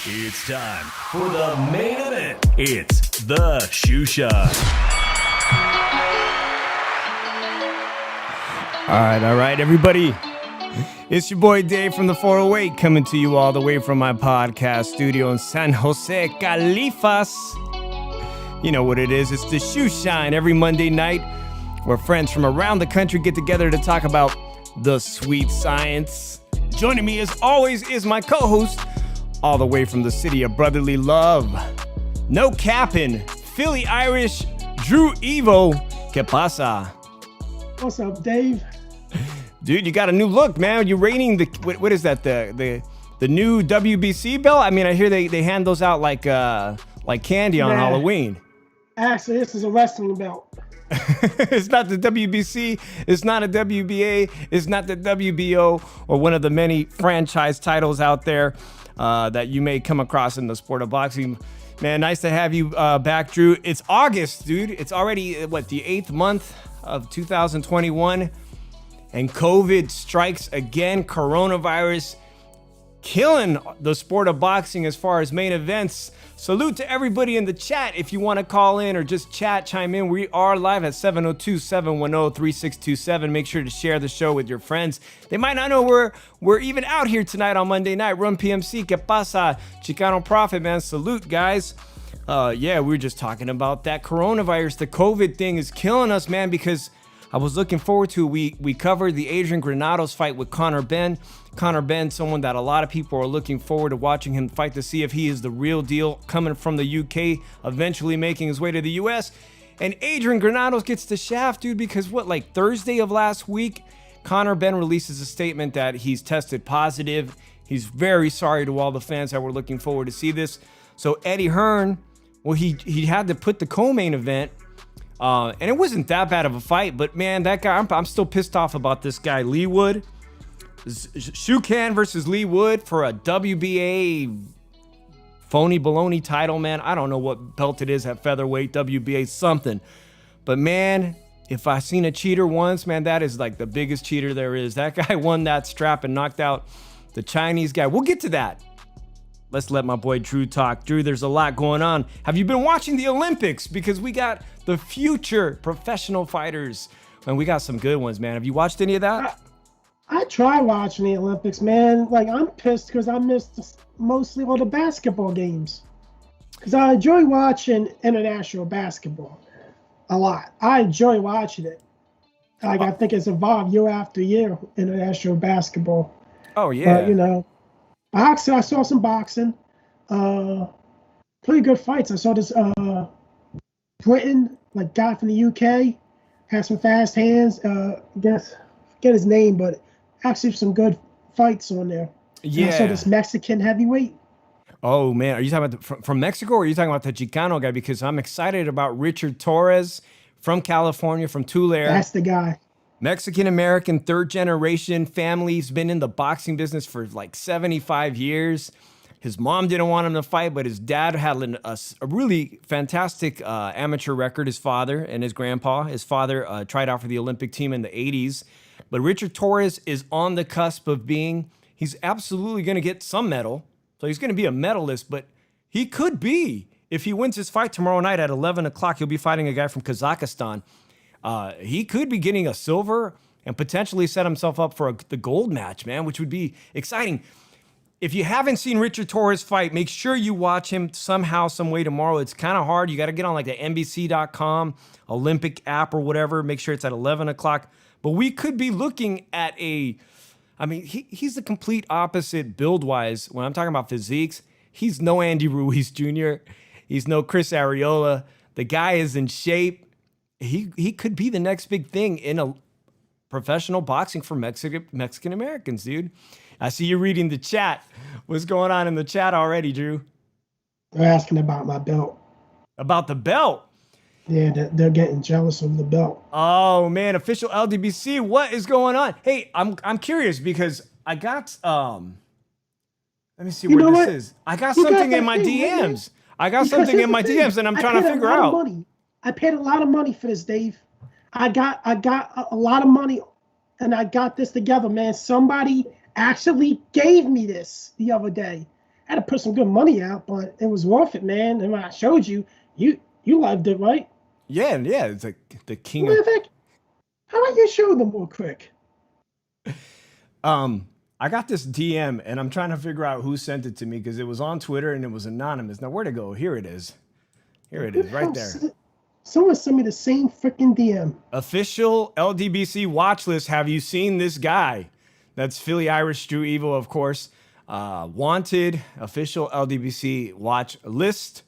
It's time for the main event. It's the Shoeshine. All right, everybody. It's your boy Dave from the 408 coming to you all the way from my podcast studio in San Jose, Califas. You know what it is. It's the Shoeshine every Monday night where friends from around the country get together to talk about the sweet science. Joining me as always is my co-host all the way from the city of brotherly love. No capping, Philly Irish Drew Evo. ¿Qué pasa? What's up, Dave? Dude, you got a new look, man. You're reigning the what is that? The new WBC belt? I mean, I hear they hand those out like candy on Halloween. Actually, this is a wrestling belt. It's not the WBC, it's not a WBA, it's not the WBO, or one of the many franchise titles out there that you may come across in the sport of boxing. Man, nice to have you back, Drew. It's August, dude. It's already, the 8th month of 2021, and COVID strikes again. Coronavirus killing the sport of boxing as far as main events. Salute to everybody in the chat. If you want to call in or just chime in, we are live at 702-710-3627. Make sure to share the show with your friends. They might not know we're even out here tonight on Monday night. Run PMC, que pasa? Chicano Prophet, man. Salute, guys. Yeah, we were just talking about that coronavirus. The COVID thing is killing us, man, because I was looking forward to it. We covered the Adrian Granados fight with Conor Benn. Conor Benn, someone that a lot of people are looking forward to watching him fight to see if he is the real deal, coming from the UK, eventually making his way to the US. And Adrian Granados gets the shaft, dude, because Thursday of last week, Conor Benn releases a statement that he's tested positive. He's very sorry to all the fans that were looking forward to see this. So Eddie Hearn, well, he had to put the co-main event, and it wasn't that bad of a fight, but man, that guy, I'm still pissed off about this guy, Lee Wood. Shoeshine versus Lee Wood for a WBA phony baloney title, man. I don't know what belt it is at featherweight, WBA something. But man, if I seen a cheater once, man, that is like the biggest cheater there is. That guy won that strap and knocked out the Chinese guy. We'll get to that. Let's let my boy Drew talk. Drew, there's a lot going on. Have you been watching the Olympics? Because we got the future professional fighters, and we got some good ones, man. Have you watched any of that? I try watching the Olympics, man. I'm pissed because I missed mostly all the basketball games. Because I enjoy watching international basketball a lot. I enjoy watching it. I think it's evolved year after year, international basketball. Oh, yeah. But, boxing, I saw some boxing. Pretty good fights. I saw this Britain, guy from the UK, had some fast hands. Forget his name, but actually some good fights on there. Yeah. And I saw this Mexican heavyweight. Oh, man. Are you talking about from Mexico, or are you talking about the Chicano guy? Because I'm excited about Richard Torres from California, from Tulare. That's the guy. Mexican-American, third generation family. He's been in the boxing business for 75 years. His mom didn't want him to fight, but his dad had a really fantastic amateur record, his father and his grandpa. His father tried out for the Olympic team in the 80s. But Richard Torres is on the cusp of he's absolutely going to get some medal. So he's going to be a medalist, but he could be. If he wins his fight tomorrow night at 11 o'clock, he'll be fighting a guy from Kazakhstan. He could be getting a silver. and potentially set himself up for the gold match, man, which would be exciting. If you haven't seen Richard Torres fight, make sure you watch him somehow, some way tomorrow. It's kind of hard. You got to get on like the NBC.com Olympic app or whatever. Make sure it's at 11 o'clock. But we could be looking at he's the complete opposite build-wise. When I'm talking about physiques, he's no Andy Ruiz Jr. He's no Chris Arreola. The guy is in shape. He could be the next big thing in a professional boxing for Mexican Americans, dude. I see you reading the chat. What's going on in the chat already, Drew? They're asking about my belt. About the belt? Yeah, they're getting jealous of the belt. Oh man, official LDBC, what is going on? Hey, I'm curious because I got let me see where this is. I got something in my DMs. I got something in my DMs, and I'm trying to figure out. I paid a lot of money for this, Dave. I got a lot of money, and I got this together, man. Somebody actually gave me this the other day. I had to put some good money out, but it was worth it, man. And when I showed you, you loved it, right? Yeah, it's like the king of... How about you show them real quick? I got this DM, and I'm trying to figure out who sent it to me because it was on Twitter, and it was anonymous. Now, where'd it go? Here it is. Here it is, right there. Someone sent me the same freaking DM. Official LDBC watch list. Have you seen this guy? That's Philly Irish Drew Evo, of course. Wanted official LDBC watch list.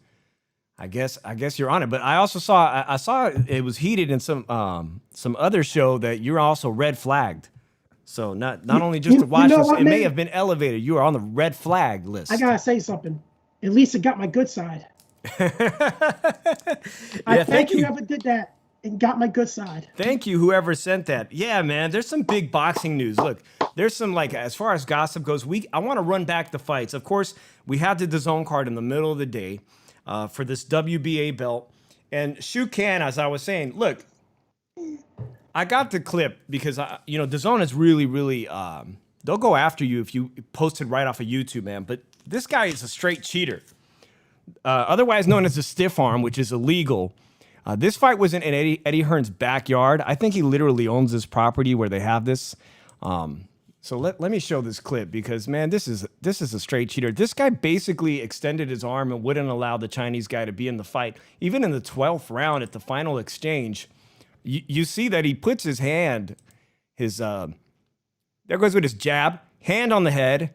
I guess you're on it. But I also saw it was heated in some other show that you're also red flagged. So not only just to watch this, it may have been elevated. You are on the red flag list. I gotta say something. At least it got my good side. I thank you whoever did that and got my good side. Thank you whoever sent that. Yeah, man. There's some big boxing news. Look, there's some as far as gossip goes. I want to run back the fights. Of course, we had the DAZN card in the middle of the day for this WBA belt. And Shoeshine, as I was saying, look, I got the clip because DAZN is really, really they'll go after you if you post it right off of YouTube, man. But this guy is a straight cheater. Otherwise known as a stiff arm, which is illegal. This fight was in Eddie Hearn's backyard. I think he literally owns this property where they have this. So let me show this clip because, man, this is a straight cheater. This guy basically extended his arm and wouldn't allow the Chinese guy to be in the fight. Even in the 12th round at the final exchange, you see that he puts his hand, there goes with his jab, hand on the head.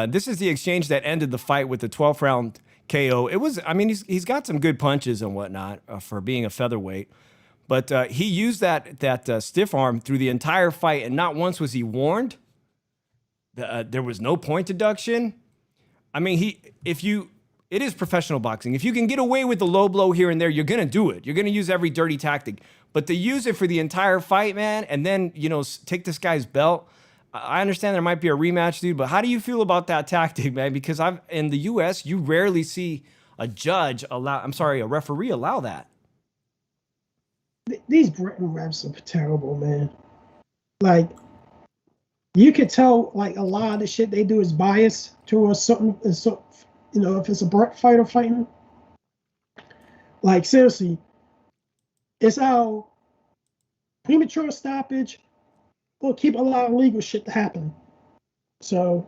This is the exchange that ended the fight with the 12th round KO. It was, he's got some good punches and whatnot for being a featherweight, but he used that stiff arm through the entire fight, and not once was he warned. There was no point deduction. It is professional boxing. If you can get away with the low blow here and there, you're gonna do it. You're gonna use every dirty tactic, but to use it for the entire fight, man, and then take this guy's belt. I understand there might be a rematch, dude, but how do you feel about that tactic, man? Because in the U.S., you rarely see a referee allow that. These Britain refs are terrible, man. Like, you could tell, like, a lot of the shit they do is biased towards something. So, if it's a fighter fighting. Like, seriously, it's how premature stoppage will keep a lot of legal shit to happen. So,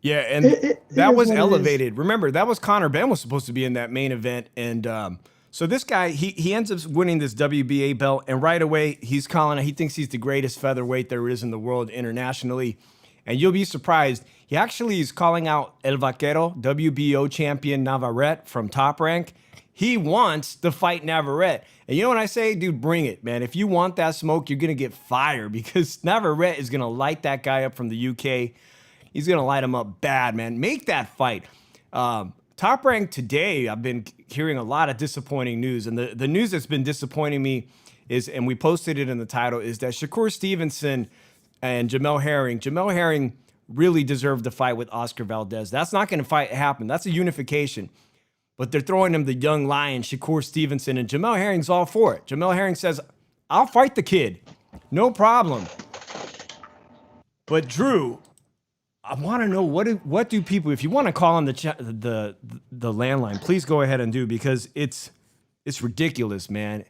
yeah, and that was elevated. Remember, that was Conor Benn was supposed to be in that main event, and so this guy he ends up winning this WBA belt, and right away he's calling. He thinks he's the greatest featherweight there is in the world internationally, and you'll be surprised. He actually is calling out El Vaquero, WBO champion Navarrete from Top Rank. He wants to fight Navarrete. And you know what I say? Dude, bring it, man. If you want that smoke, you're going to get fire because Navarrete is going to light that guy up from the UK. He's going to light him up bad, man. Make that fight. Top Rank today, I've been hearing a lot of disappointing news. And the news that's been disappointing me is, and we posted it in the title, is that Shakur Stevenson and Jamel Herring really deserved to fight with Oscar Valdez. That's not going to happen. That's a unification. But they're throwing him the young lion, Shakur Stevenson, and Jamel Herring's all for it. Jamel Herring says, I'll fight the kid. No problem. But Drew, I want to know what do people, if you want to call on the landline, please go ahead and do, because it's ridiculous, man.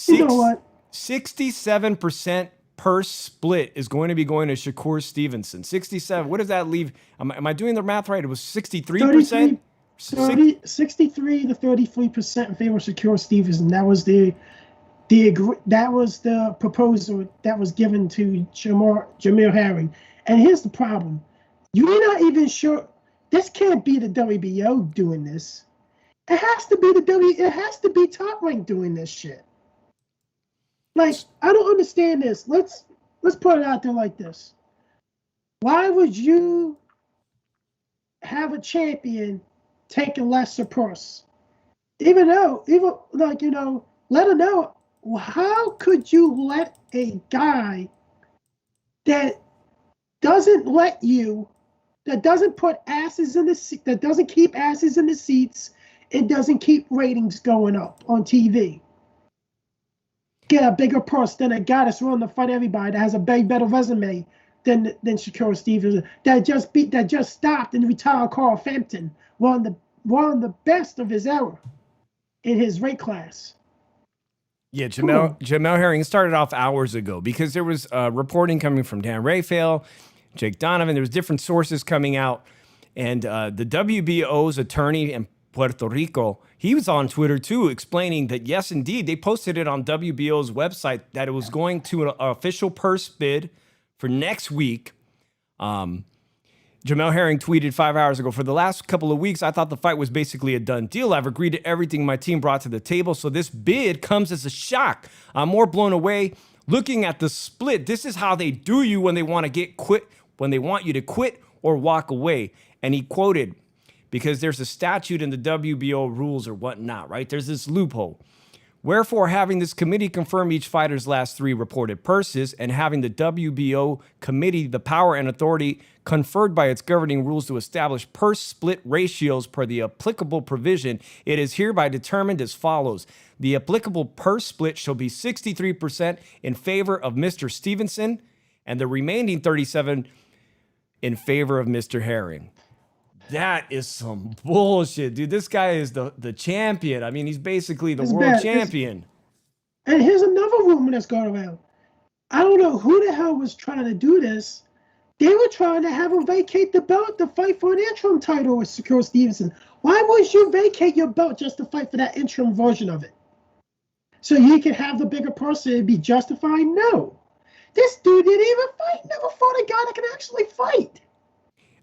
You know what? 67% purse split is going to be going to Shakur Stevenson. 67. What does that leave? Am I doing the math right? It was 63%? 63 to 33% in favor of Shakur Stevenson. That was the proposal that was given to Jamel Herring. And here's the problem. You're not even sure. This can't be the WBO doing this. It has to be it has to be Top Rank doing this shit. Like, I don't understand this. Let's put it out there like this. Why would you have a champion take a lesser purse? Let her know, how could you let a guy that doesn't put asses in the seat, that doesn't keep asses in the seats, and doesn't keep ratings going up on TV, get a bigger purse than a guy that's willing to fight everybody, that has a better resume than Shakur Stevenson, that just stopped and retired Carl Frampton, one of the best of his era in his weight class. Yeah, Jamel Herring started off hours ago because there was reporting coming from Dan Rafael, Jake Donovan. There was different sources coming out, and the WBO's attorney in Puerto Rico, he was on Twitter too, explaining that yes, indeed, they posted it on WBO's website that it was going to an official purse bid for next week. Jamel Herring tweeted 5 hours ago, for the last couple of weeks, I thought the fight was basically a done deal. I've agreed to everything my team brought to the table, so this bid comes as a shock. I'm more blown away looking at the split. This is how they do you when they want to when they want you to quit or walk away. And he quoted, because there's a statute in the WBO rules or whatnot, right? There's this loophole. Wherefore, having this committee confirm each fighter's last 3 reported purses and having the WBO committee the power and authority conferred by its governing rules to establish purse split ratios per the applicable provision, it is hereby determined as follows. The applicable purse split shall be 63% in favor of Mr. Stevenson and the remaining 37% in favor of Mr. Herring. That is some bullshit, dude. This guy is the champion. I mean, he's basically the world champion. And here's another rumor that's going around. I don't know who the hell was trying to do this. They were trying to have him vacate the belt to fight for an interim title with Shakur Stevenson. Why would you vacate your belt just to fight for that interim version of it? So you could have the bigger person and be justified? No. This dude didn't even fight. Never fought a guy that can actually fight.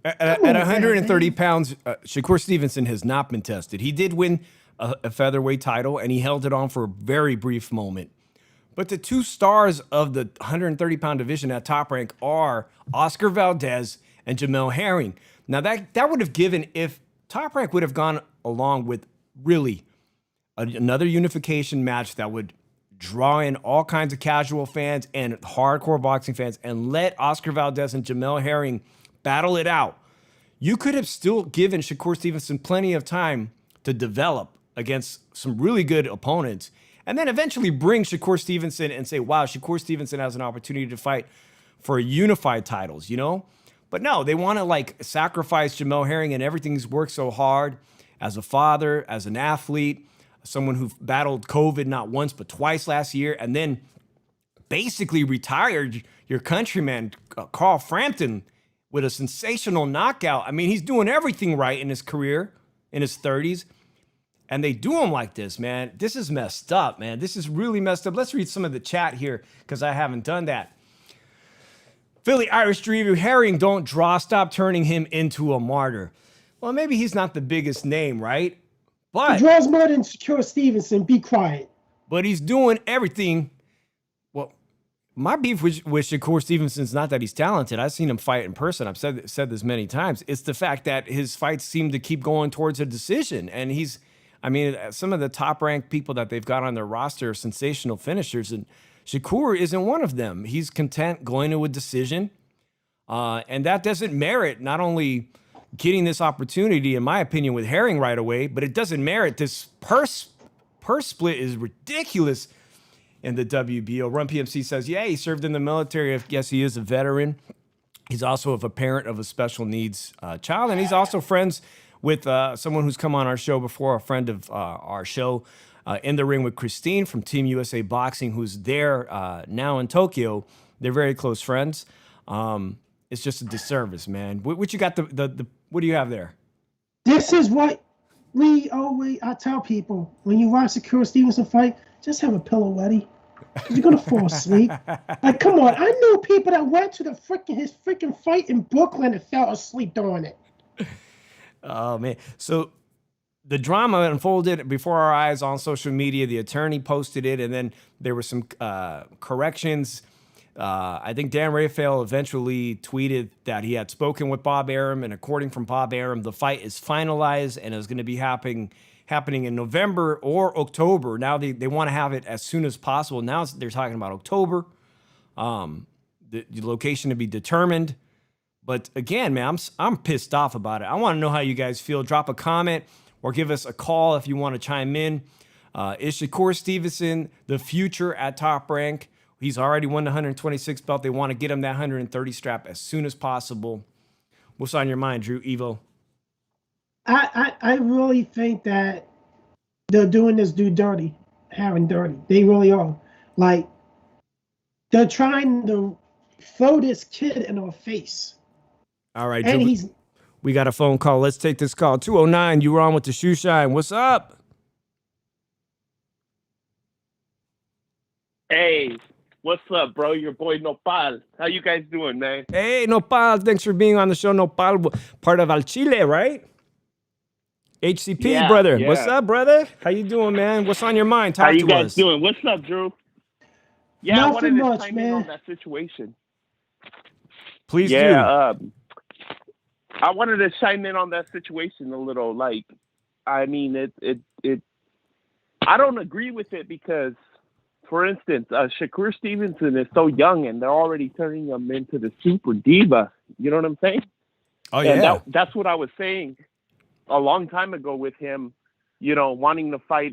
At 130 pounds, Shakur Stevenson has not been tested. He did win a featherweight title, and he held it on for a very brief moment. But the 2 stars of the 130-pound division at Top Rank are Oscar Valdez and Jamel Herring. Now, that would have given, if Top Rank would have gone along with really another unification match that would draw in all kinds of casual fans and hardcore boxing fans and let Oscar Valdez and Jamel Herring battle it out, you could have still given Shakur Stevenson plenty of time to develop against some really good opponents, and then eventually bring Shakur Stevenson and say, wow, Shakur Stevenson has an opportunity to fight for unified titles, you know? But no, they want to like sacrifice Jamel Herring, and everything's worked so hard as a father, as an athlete, someone who battled COVID not once but twice last year, and then basically retired your countryman, Carl Frampton, with a sensational knockout. I mean, he's doing everything right in his career, in his 30s. And they do him like this, man. This is messed up, man. This is really messed up. Let's read some of the chat here, because I haven't done that. Philly Irish Drew Evo, Herring don't draw. Stop turning him into a martyr. Well, maybe he's not the biggest name, right? But he draws more than Shakur Stevenson. Be quiet. But he's doing everything. Well, my beef with Shakur Stevenson is not that he's talented. I've seen him fight in person. I've said this many times. It's the fact that his fights seem to keep going towards a decision. And some of the top-ranked people that they've got on their roster are sensational finishers, and Shakur isn't one of them. He's content going to a decision, and that doesn't merit not only getting this opportunity, in my opinion, with Herring right away, but it doesn't merit this purse split is ridiculous in the WBO. Run PMC says, yeah, he served in the military. Yes, he is a veteran. He's also a parent of a special needs child, and he's also friends with someone who's come on our show before, a friend of our show, in the ring with Christine from Team USA Boxing, who's there now in Tokyo. They're very close friends. It's just a disservice, man. What you got? The what do you have there? This is what I tell people when you watch the Shakur Stevenson fight, just have a pillow ready. You're gonna fall asleep. Like, come on! I know people that went to his freaking fight in Brooklyn and fell asleep during it. Oh man! So the drama unfolded before our eyes on social media. The attorney posted it, and then there were some corrections. I think Dan Rafael eventually tweeted that he had spoken with Bob Arum, and according from Bob Arum, the fight is finalized and is going to be happening in November or October. Now they want to have it as soon as possible. Now they're talking about October. The location to be determined. But again, man, I'm pissed off about it. I want to know how you guys feel. Drop a comment or give us a call if you want to chime in. Is Shakur Stevenson the future at Top Rank? He's already won the 126 belt. They want to get him that 130 strap as soon as possible. What's on your mind, Drew Evo? I really think that they're doing this dude dirty, Herring dirty. They really are. Like, they're trying to throw this kid in our face. All right, and Drew, we got a phone call. Let's take this call. 209, you were on with the Shoeshine. What's up? Hey, what's up, bro? Your boy Nopal. How you guys doing, man? Hey, Nopal. Thanks for being on the show, Nopal. Part of Al Chile, right? HCP, brother. Yeah. What's up, brother? How you doing, man? What's on your mind? Talk How you to guys us. doing? What's up, Drew? Yeah, Nothing I wanted to much, chime man. in on that situation. Please do. I wanted to chime in on that situation a little. Like, I mean, it. I don't agree with it because, for instance, Shakur Stevenson is so young, and they're already turning him into the super diva. You know what I'm saying? Oh yeah. And that's what I was saying a long time ago with him, you know, wanting to fight,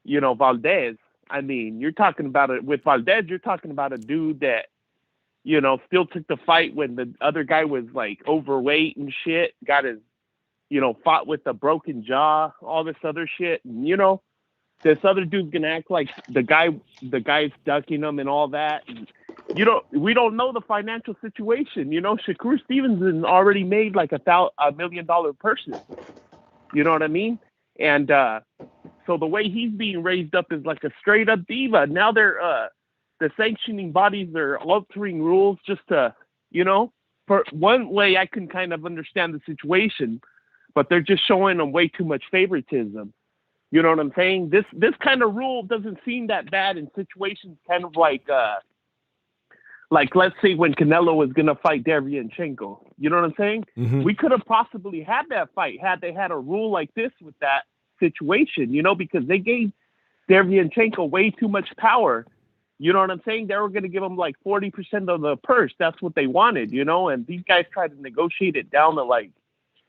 Valdez. I mean, you're talking about it with Valdez. You're talking about a dude that, you know, still took the fight when the other guy was like overweight and shit. Got his, fought with a broken jaw, all this other shit. And, this other dude's gonna act like the guy's ducking him and all that. And, we don't know the financial situation. Shakur Stevenson already made like $1 million person. You know what I mean? And so the way he's being raised up is like a straight up diva. Now they're the sanctioning bodies are altering rules just to, for one way I can kind of understand the situation, but they're just showing them way too much favoritism. You know what I'm saying? This kind of rule doesn't seem that bad in situations kind of like let's say when Canelo was gonna fight Derevyanchenko. You know what I'm saying? Mm-hmm. We could have possibly had that fight had they had a rule like this with that situation, because they gave Derevyanchenko way too much power. You know what I'm saying? They were going to give him like 40% of the purse. That's what they wanted, and these guys tried to negotiate it down to like,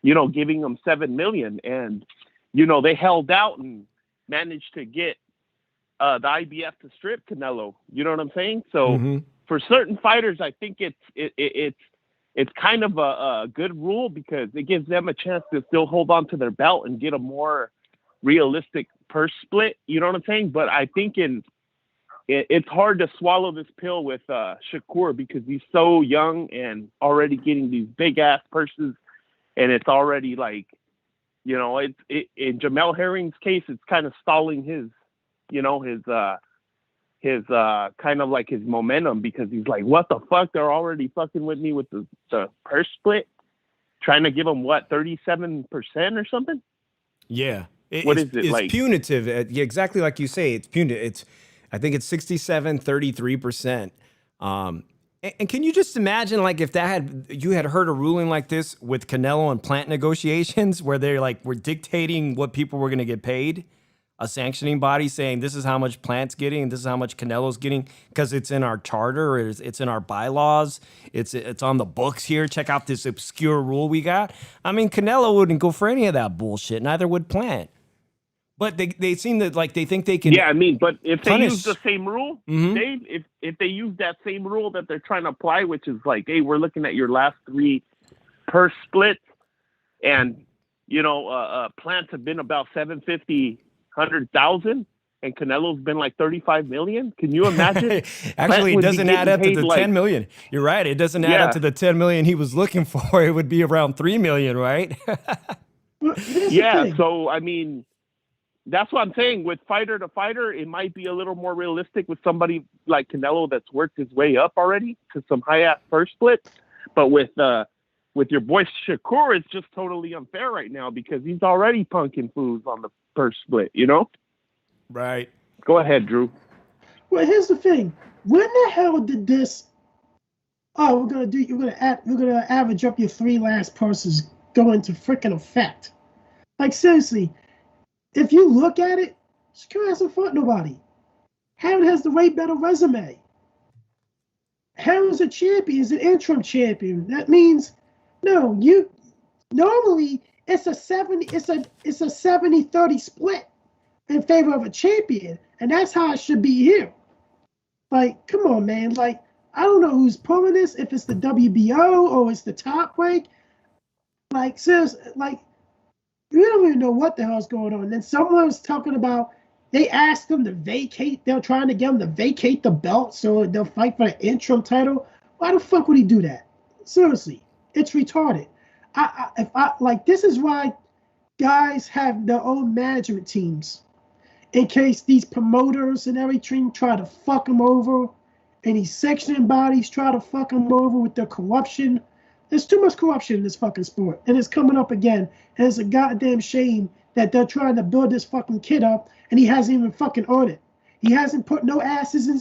giving them $7 million. And, they held out and managed to get the IBF to strip Canelo. You know what I'm saying? So for certain fighters, I think it's kind of a good rule because it gives them a chance to still hold on to their belt and get a more realistic purse split. You know what I'm saying? But I think it's hard to swallow this pill with Shakur because he's so young and already getting these big ass purses, and it's already like, in Jamel Herring's case, it's kind of stalling his kind of like his momentum because he's like, what the fuck? They're already fucking with me with the purse split, trying to give him what 37% or something. Yeah. It's like? Punitive. Yeah, exactly like you say. It's punitive. I think it's 63%. And can you just imagine, like, if you had heard a ruling like this with Canelo and plant negotiations, where they're like, we're dictating what people were going to get paid, a sanctioning body saying this is how much Plant's getting and this is how much Canelo's getting because it's in our charter or it's in our bylaws, it's on the books here. Check out this obscure rule we got. I mean, Canelo wouldn't go for any of that bullshit. Neither would Plant. But they seem that like they think they can. Yeah, I mean, but if they punish. use the same rule, Dave, if they use that same rule that they're trying to apply, which is like, hey, we're looking at your last 3 purse splits, and Plants have been about 750 100,000, and Canelo's been like 35 million. Can you imagine? Actually, it doesn't add up to the like, 10 million. You're right. It doesn't add up to the 10 million he was looking for. It would be around 3 million, right? Yeah. So, I mean, that's what I'm saying. With fighter to fighter, it might be a little more realistic with somebody like Canelo that's worked his way up already to some high-ass first split. But with your boy Shakur, it's just totally unfair right now because he's already punking fools on the first split, you know? Right. Go ahead, Drew. Well, here's the thing. When the hell did this? Oh, you're gonna average up your 3 last purses go into freaking effect. Like, seriously, if you look at it, Shakur hasn't fought nobody. Hammond has the way better resume. Hammond's a champion, he's an interim champion. That means normally it's a 70-30 split in favor of a champion, and that's how it should be here. Like, come on, man. Like, I don't know who's pulling this, if it's the WBO or it's the top rank. Like, seriously, like, we don't even know what the hell's going on. And then someone was talking about they asked them to vacate. They're trying to get him to vacate the belt so they'll fight for the interim title. Why the fuck would he do that? Seriously, it's retarded. This is why guys have their own management teams in case these promoters and everything try to fuck them over, and these sanctioning bodies try to fuck them over with their corruption. There's too much corruption in this fucking sport, and it's coming up again. And it's a goddamn shame that they're trying to build this fucking kid up, and he hasn't even fucking earned it. He hasn't kept no asses in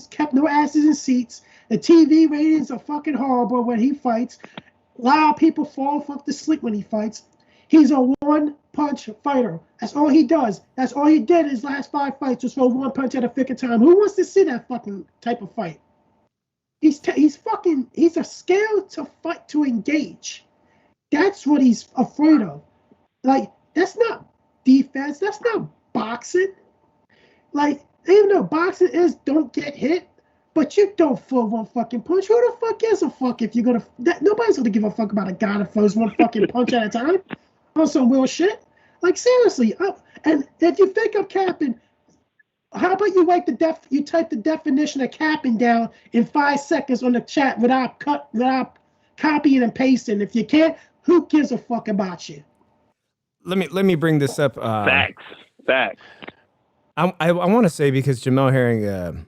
seats. The TV ratings are fucking horrible when he fights. A lot of people fall fuck to sleep when he fights. He's a one-punch fighter. That's all he does. That's all he did his last 5 fights, just throw one punch at a freaking time. Who wants to see that fucking type of fight? He's a scale to fight, to engage. That's what he's afraid of. Like, that's not defense. That's not boxing. Like, even though boxing is don't get hit, but you don't throw one fucking punch. Who the fuck gives a fuck if you're gonna? Nobody's gonna give a fuck about a guy that throws one fucking punch at a time on some real shit. Like, seriously. And if you think of capping, how about you you type the definition of capping down in 5 seconds on the chat without copying and pasting? If you can't, who gives a fuck about you? Let me bring this up. Facts. I want to say, because Jamel Herring,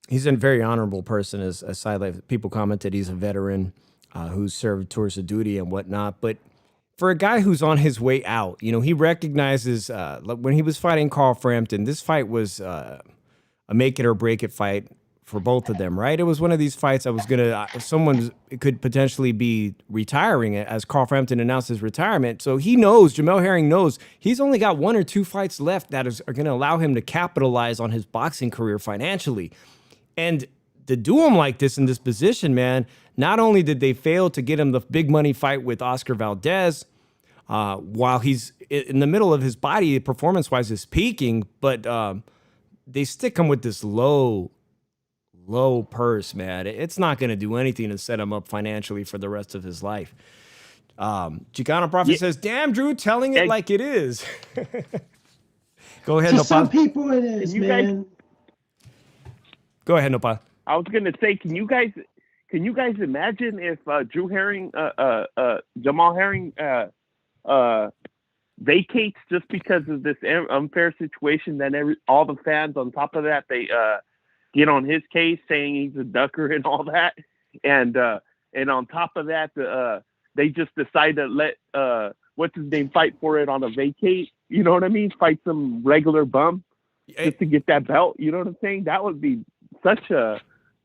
he's a very honorable person. As side people commented, he's a veteran who's served tours of duty and whatnot. But for a guy who's on his way out, you know, he recognizes when he was fighting Carl Frampton, this fight was a make it or break it fight for both of them, right? It was one of these fights I was someone could potentially be retiring as Carl Frampton announced his retirement. So he knows, Jamel Herring knows, he's only got 1 or 2 fights left that are going to allow him to capitalize on his boxing career financially. And to do him like this in this position, man, not only did they fail to get him the big money fight with Oscar Valdez, while he's in the middle of his body, performance-wise, is peaking, but they stick him with this low purse, man. It's not going to do anything to set him up financially for the rest of his life. Chicano Prophet says, damn, Drew, telling it like it is. Go ahead, To some people it is, man. Go ahead, Nopal. I was gonna say, can you guys imagine if Jamel Herring vacates just because of this unfair situation? Then all the fans on top of that, they get on his case saying he's a ducker and all that, and on top of that, they just decide to let what's his name fight for it on a vacate. You know what I mean? Fight some regular bum just to get that belt. You know what I'm saying? That would be such an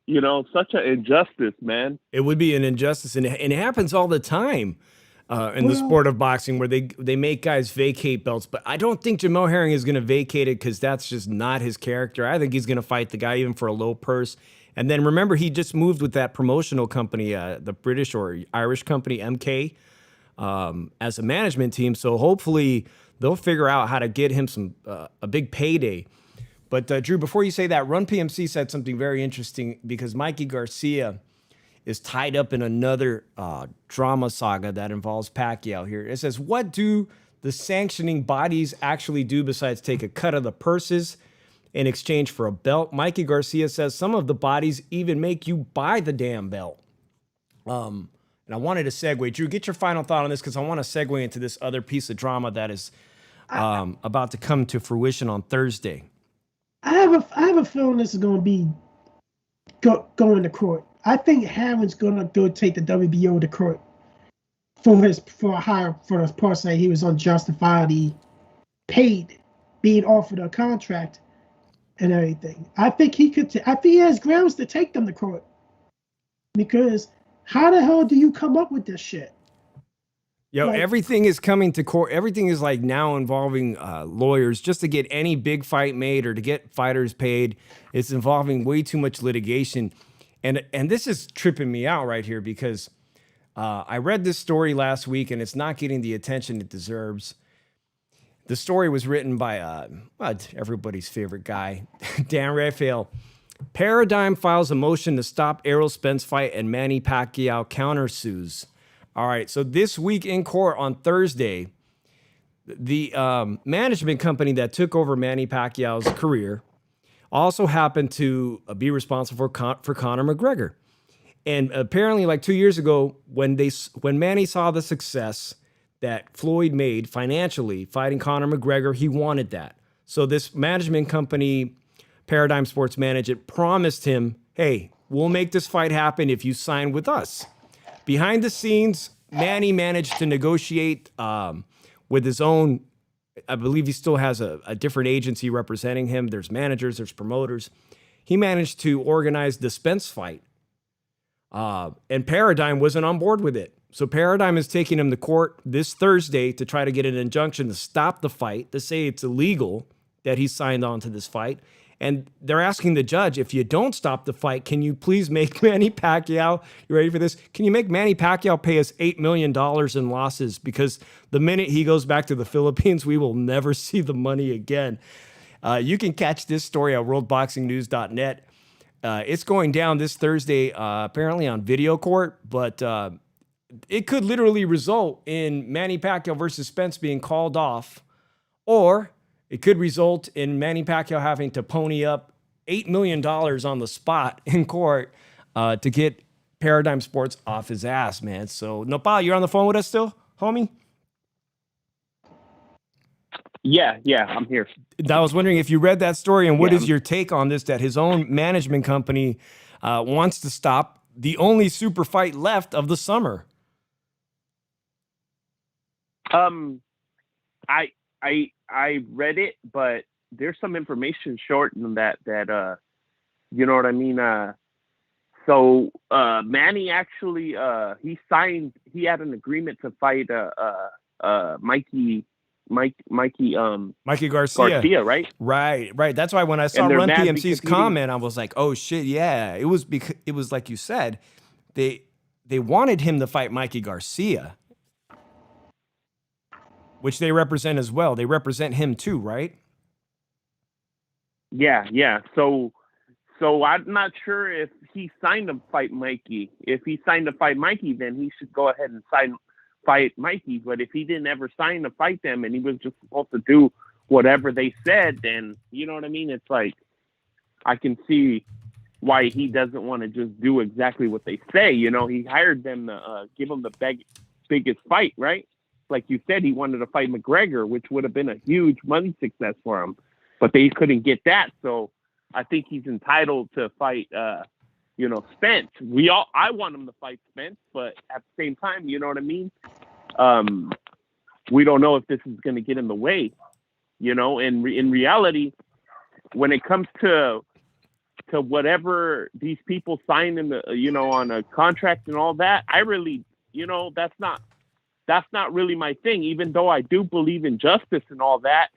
injustice, man. It would be an injustice, and it happens all the time in the sport of boxing, where they make guys vacate belts. But I don't think Jamel Herring is going to vacate it, because that's just not his character. I think he's going to fight the guy even for a low purse. And then remember, he just moved with that promotional company, the British or Irish company, MK, as a management team. So hopefully they'll figure out how to get him a big payday. But Drew, before you say that, Run PMC said something very interesting, because Mikey Garcia is tied up in another drama saga that involves Pacquiao here. It says, what do the sanctioning bodies actually do besides take a cut of the purses in exchange for a belt. Mikey Garcia says some of the bodies even make you buy the damn belt. And I wanted to segue. Drew, get your final thought on this because I want to segue into this other piece of drama that is about to come to fruition on Thursday. I have a feeling this is going to be going to court. I think Herring's going to go take the WBO to court for his part saying he was unjustifiably paid, being offered a contract and everything. I think he has grounds to take them to court, because how the hell do you come up with this shit? Yo, everything is coming to court. Everything is like now involving lawyers just to get any big fight made or to get fighters paid. It's involving way too much litigation. And this is tripping me out right here because I read this story last week and it's not getting the attention it deserves. The story was written by everybody's favorite guy, Dan Rafael. Paradigm files a motion to stop Errol Spence fight and Manny Pacquiao countersues. All right, so this week in court on Thursday, the management company that took over Manny Pacquiao's career also happened to be responsible for Conor McGregor. And apparently, like 2 years ago, when Manny saw the success that Floyd made financially fighting Conor McGregor, he wanted that. So this management company, Paradigm Sports Management, promised him, hey, we'll make this fight happen if you sign with us. Behind the scenes, Manny managed to negotiate with his own, I believe he still has a different agency representing him. There's managers, there's promoters. He managed to organize the Spence fight. And Paradigm wasn't on board with it. So Paradigm is taking him to court this Thursday to try to get an injunction to stop the fight, to say it's illegal that he signed on to this fight. And they're asking the judge, if you don't stop the fight, can you please make Manny Pacquiao, you ready for this? Can you make Manny Pacquiao pay us $8 million in losses? Because the minute he goes back to the Philippines, we will never see the money again. You can catch this story at worldboxingnews.net. It's going down this Thursday, apparently on video court, but it could literally result in Manny Pacquiao versus Spence being called off, or it could result in Manny Pacquiao having to pony up $8 million on the spot in court to get Paradigm Sports off his ass, man. So, Nopal, you're on the phone with us still, homie? Yeah, I'm here. I was wondering if you read that story and what is your take on this, that his own management company wants to stop the only super fight left of the summer? I read it, but there's some information short in that you know what I mean? So Manny actually he had an agreement to fight Mikey Garcia, right? Right. That's why when I saw Run PMC's comment, I was like, oh shit, yeah. It was like you said, they wanted him to fight Mikey Garcia, which they represent as well. They represent him too, right? Yeah. So I'm not sure if he signed to fight Mikey. If he signed to fight Mikey, then he should go ahead and fight Mikey. But if he didn't ever sign to fight them and he was just supposed to do whatever they said, then you know what I mean? It's like, I can see why he doesn't want to just do exactly what they say. You know, he hired them to give him the biggest fight, right? Like you said, he wanted to fight McGregor, which would have been a huge money success for him, but they couldn't get that. So I think he's entitled to fight, Spence. I want him to fight Spence, but at the same time, you know what I mean? We don't know if this is going to get in the way, and in reality, when it comes to whatever these people sign in the, on a contract and all that, I really, that's not really my thing, even though I do believe in justice and all that.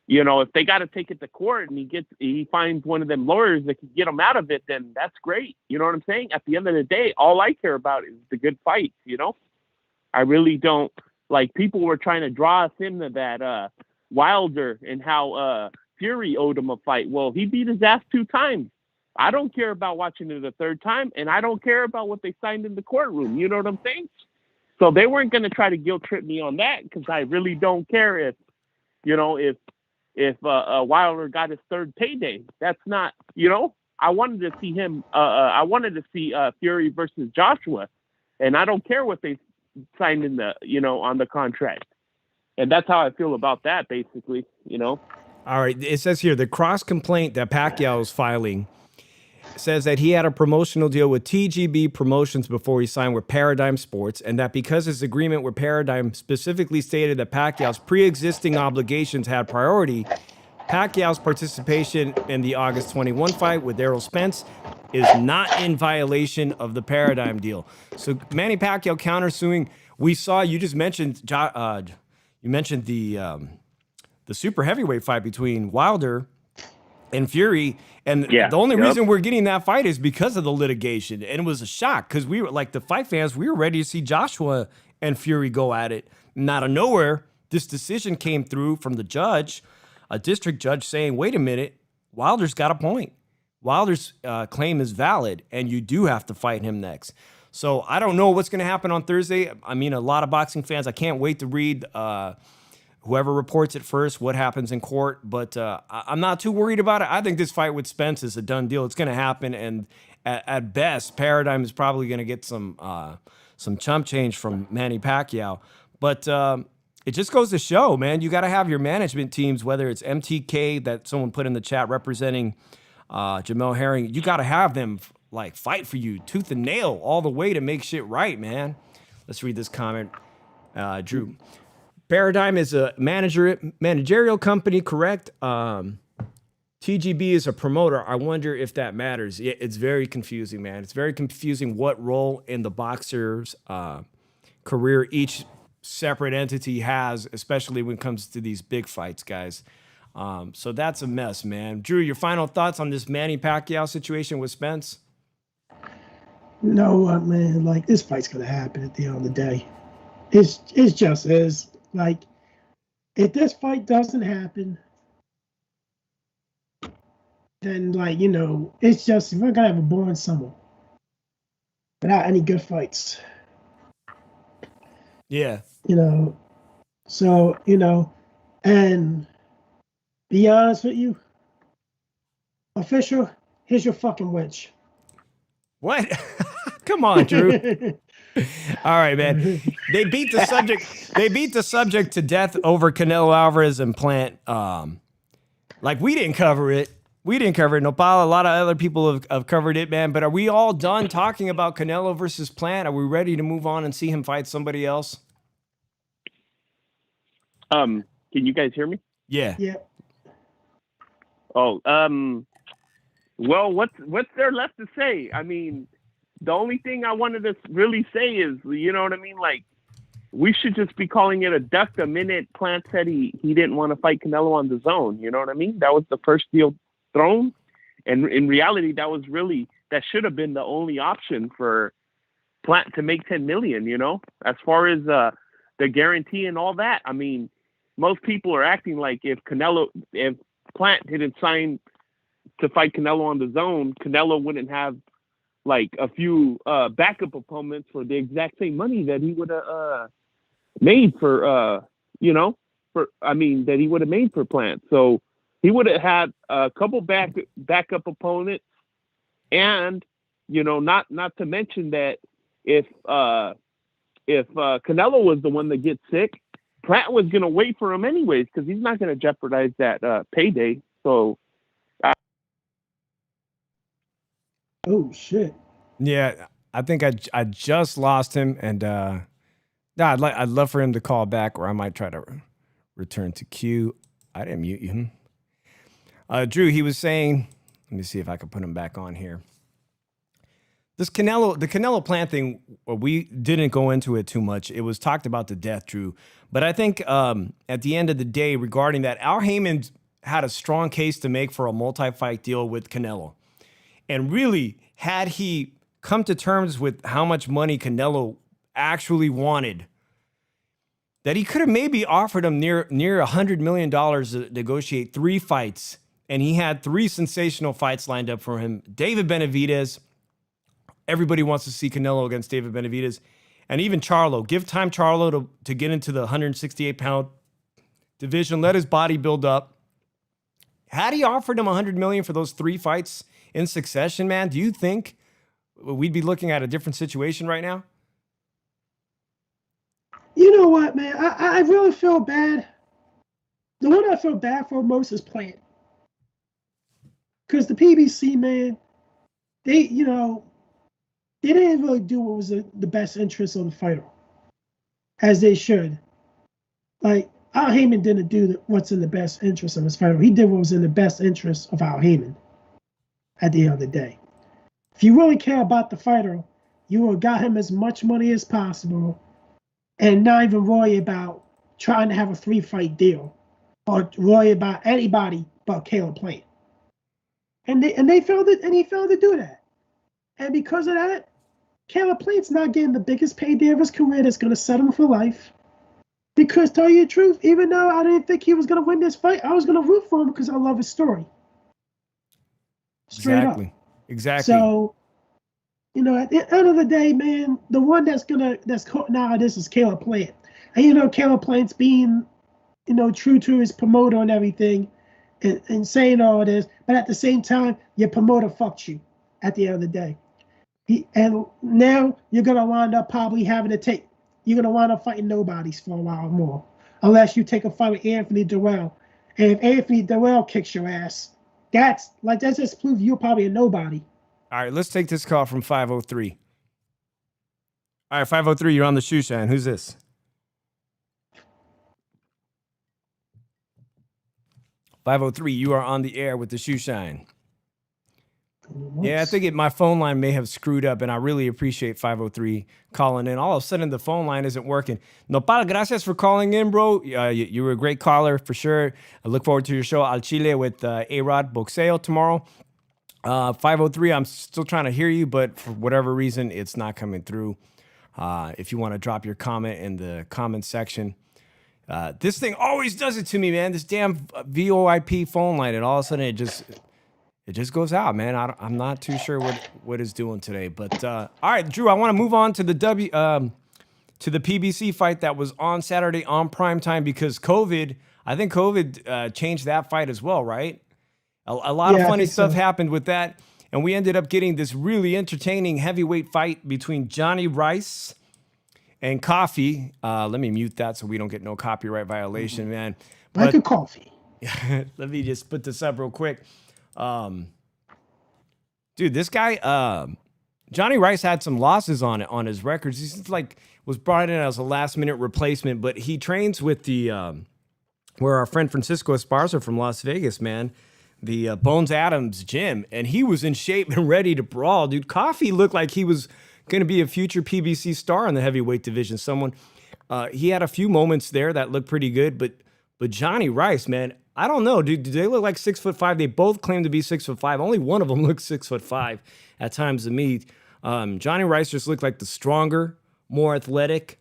If they got to take it to court and he finds one of them lawyers that can get him out of it, then that's great. You know what I'm saying? At the end of the day, all I care about is the good fights, I really don't, like, people were trying to draw us into that Wilder and how Fury owed him a fight. Well, he beat his ass 2 times. I don't care about watching it a 3rd time, and I don't care about what they signed in the courtroom. You know what I'm saying? So they weren't going to try to guilt trip me on that, because I really don't care if Wilder got his third payday. That's not, I wanted to see him. I wanted to see Fury versus Joshua, and I don't care what they signed in the on the contract. And that's how I feel about that, basically. All right. It says here the cross complaint that Pacquiao is filing says that he had a promotional deal with TGB Promotions before he signed with Paradigm Sports, and that because his agreement with Paradigm specifically stated that Pacquiao's pre-existing obligations had priority, Pacquiao's participation in the August 21 fight with Errol Spence is not in violation of the Paradigm deal. So Manny Pacquiao countersuing. We saw, you just mentioned, you mentioned the super heavyweight fight between Wilder and Fury. And the only reason we're getting that fight is because of the litigation. And it was a shock, because we were, like, the fight fans, we were ready to see Joshua and Fury go at it. And out of nowhere, this decision came through from the judge, a district judge, saying, wait a minute, Wilder's got a point. Wilder's claim is valid, and you do have to fight him next. So I don't know what's going to happen on Thursday. I mean, a lot of boxing fans, I can't wait to read whoever reports it first, what happens in court. But I'm not too worried about it. I think this fight with Spence is a done deal. It's going to happen. And at best, Paradigm is probably going to get some chump change from Manny Pacquiao. But it just goes to show, man, you got to have your management teams, whether it's MTK that someone put in the chat representing Jamel Herring, you got to have them like fight for you tooth and nail all the way to make shit right, man. Let's read this comment. Drew. Paradigm is a managerial company, correct? TGB is a promoter. I wonder if that matters. Yeah, it's very confusing, man. It's very confusing what role in the boxer's career each separate entity has, especially when it comes to these big fights, guys. So that's a mess, man. Drew, your final thoughts on this Manny Pacquiao situation with Spence? No, man, like, this fight's gonna happen at the end of the day. It's just is. Like, if this fight doesn't happen, then, like, it's just, we're gonna have a boring summer without any good fights. Yeah. So, and be honest with you, official, here's your fucking witch. What? Come on, Drew. All right, man. They beat the subject. They beat the subject to death over Canelo Alvarez and Plant. Like, we didn't cover it. Nopal, a lot of other people have covered it, man. But are we all done talking about Canelo versus Plant? Are we ready to move on and see him fight somebody else? Can you guys hear me? Yeah. Yeah. Oh, well, what's there left to say? I mean, the only thing I wanted to really say is, you know what I mean? Like, we should just be calling it a duck the minute Plant said he didn't want to fight Canelo on the zone. You know what I mean? That was the first deal thrown. And in reality, that should have been the only option for Plant to make 10 million, as far as the guarantee and all that. I mean, most people are acting like if Plant didn't sign to fight Canelo on the zone, Canelo wouldn't have like a few backup opponents for the exact same money that he would have made that he would have made for Plant. So he would have had a couple backup opponents, and not to mention that if Canelo was the one that gets sick, Plant was going to wait for him anyways, because he's not going to jeopardize that payday. So. Oh shit! Yeah, I think I just lost him, and I'd love for him to call back, or I might try to return to queue. I didn't mute him. Drew, he was saying, let me see if I can put him back on here. The Canelo Plant thing, we didn't go into it too much. It was talked about to death, Drew. But I think at the end of the day, regarding that, Al Heyman had a strong case to make for a multi-fight deal with Canelo. And really, had he come to terms with how much money Canelo actually wanted, that he could have maybe offered him near $100 million to negotiate 3 fights. And he had 3 sensational fights lined up for him. David Benavidez. Everybody wants to see Canelo against David Benavidez. And even Charlo, give time Charlo to get into the 168-pound division, let his body build up. Had he offered him $100 million for those 3 fights in succession, man, do you think we'd be looking at a different situation right now? You know what, man? I really feel bad. The one I feel bad for most is Plant. Because the PBC, man, they didn't really do what was the best interest of the fighter, as they should. Like, Al Heyman didn't do what's in the best interest of his fighter. He did what was in the best interest of Al Heyman at the end of the day. If you really care about the fighter, you would have got him as much money as possible and not even worry about trying to have a 3-fight deal or worry about anybody but Caleb Plant. And he failed to do that. And because of that, Caleb Plant's not getting the biggest payday of his career that's going to set him for life. Because, tell you the truth, even though I didn't think he was going to win this fight, I was going to root for him because I love his story. Straight up. Exactly. So, at the end of the day, man, the one that's caught now this is Caleb Plant. And, Caleb Plant's being, true to his promoter and everything and saying all this. But at the same time, your promoter fucked you at the end of the day. And now you're going to wind up probably you're going to wind up fighting nobodies for a while more. Unless you take a fight with Anthony Durrell. And if Anthony Durrell kicks your ass, that's just proof you're probably a nobody. All right, let's take this call from 503. All right, 503, you're on the Shoeshine. Who's this? 503, you are on the air with the Shoeshine. Yeah, I think my phone line may have screwed up, and I really appreciate 503 calling in. All of a sudden, the phone line isn't working. Nopal, gracias for calling in, bro. You were a great caller, for sure. I look forward to your show, Al Chile, with A-Rod Boxeo tomorrow. 503, I'm still trying to hear you, but for whatever reason, it's not coming through. If you want to drop your comment in the comment section. This thing always does it to me, man. This damn VoIP phone line, and all of a sudden, it just goes out, man. I'm not too sure what it's doing today. But all right, Drew, I want to move on to the PBC fight that was on Saturday on primetime because I think COVID changed that fight as well, right? A lot of funny stuff happened with that, and we ended up getting this really entertaining heavyweight fight between Jonnie RIce and Coffie. Let me mute that so we don't get no copyright violation, man. Michael Coffie. Let me just put this up real quick. Dude, this guy, Jonnie RIce had some losses on his records. He's was brought in as a last-minute replacement, but he trains with where our friend Francisco Esparza from Las Vegas, man, the Bones Adams gym, and he was in shape and ready to brawl, dude. Coffie looked like he was going to be a future PBC star in the heavyweight division. He had a few moments there that looked pretty good, but Jonnie RIce, man, I don't know, dude. Do they look like 6'5"? They both claim to be 6'5". Only one of them looks 6'5" at times to me. Jonnie RIce just looked like the stronger, more athletic,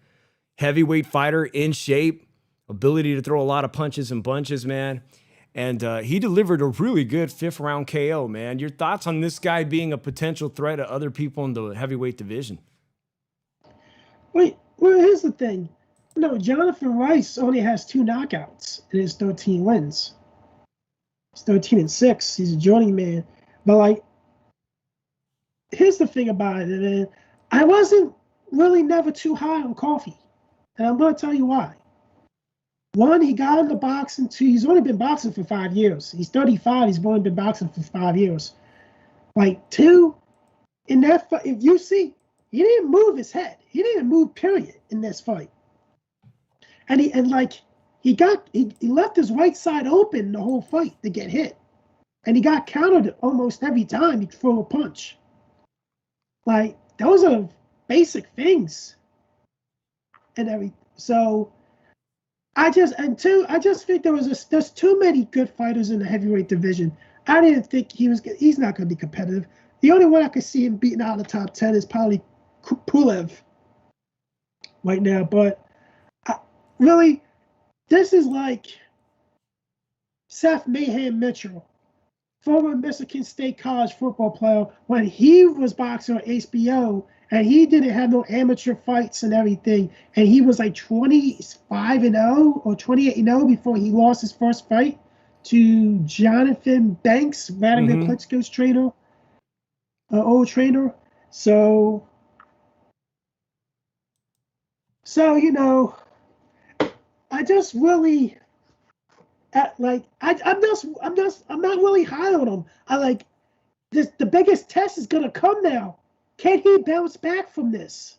heavyweight fighter, in shape, ability to throw a lot of punches and bunches, man. And he delivered a really good 5th round KO, man. Your thoughts on this guy being a potential threat to other people in the heavyweight division? Wait, well, here's the thing. Jonathan RIce only has 2 knockouts in his 13 wins. He's 13-6. He's a journeyman. But, here's the thing about it, man. I wasn't really never too high on Coffie. And I'm going to tell you why. 1, he got into boxing. 2, he's only been boxing for 5 years. He's 35. He's only been boxing for 5 years. 2, in that fight, if you see, he didn't move his head. He didn't move, period, in this fight. And he left his right side open the whole fight to get hit. And he got countered almost every time he threw a punch. Those are basic things. So I just think there's too many good fighters in the heavyweight division. I didn't think he's not going to be competitive. The only one I could see him beating out of the top 10 is probably Pulev right now. But really, this is like Seth Mayhem Mitchell, former Michigan State college football player, when he was boxing on HBO and he didn't have no amateur fights and everything, and he was like 25-0 or 28-0 before he lost his first fight to Jonathan Banks, Vladimir Klitschko's trainer, old trainer. So you know, I just really I'm not really high on him. I like this. The biggest test is gonna come now. Can he bounce back from this?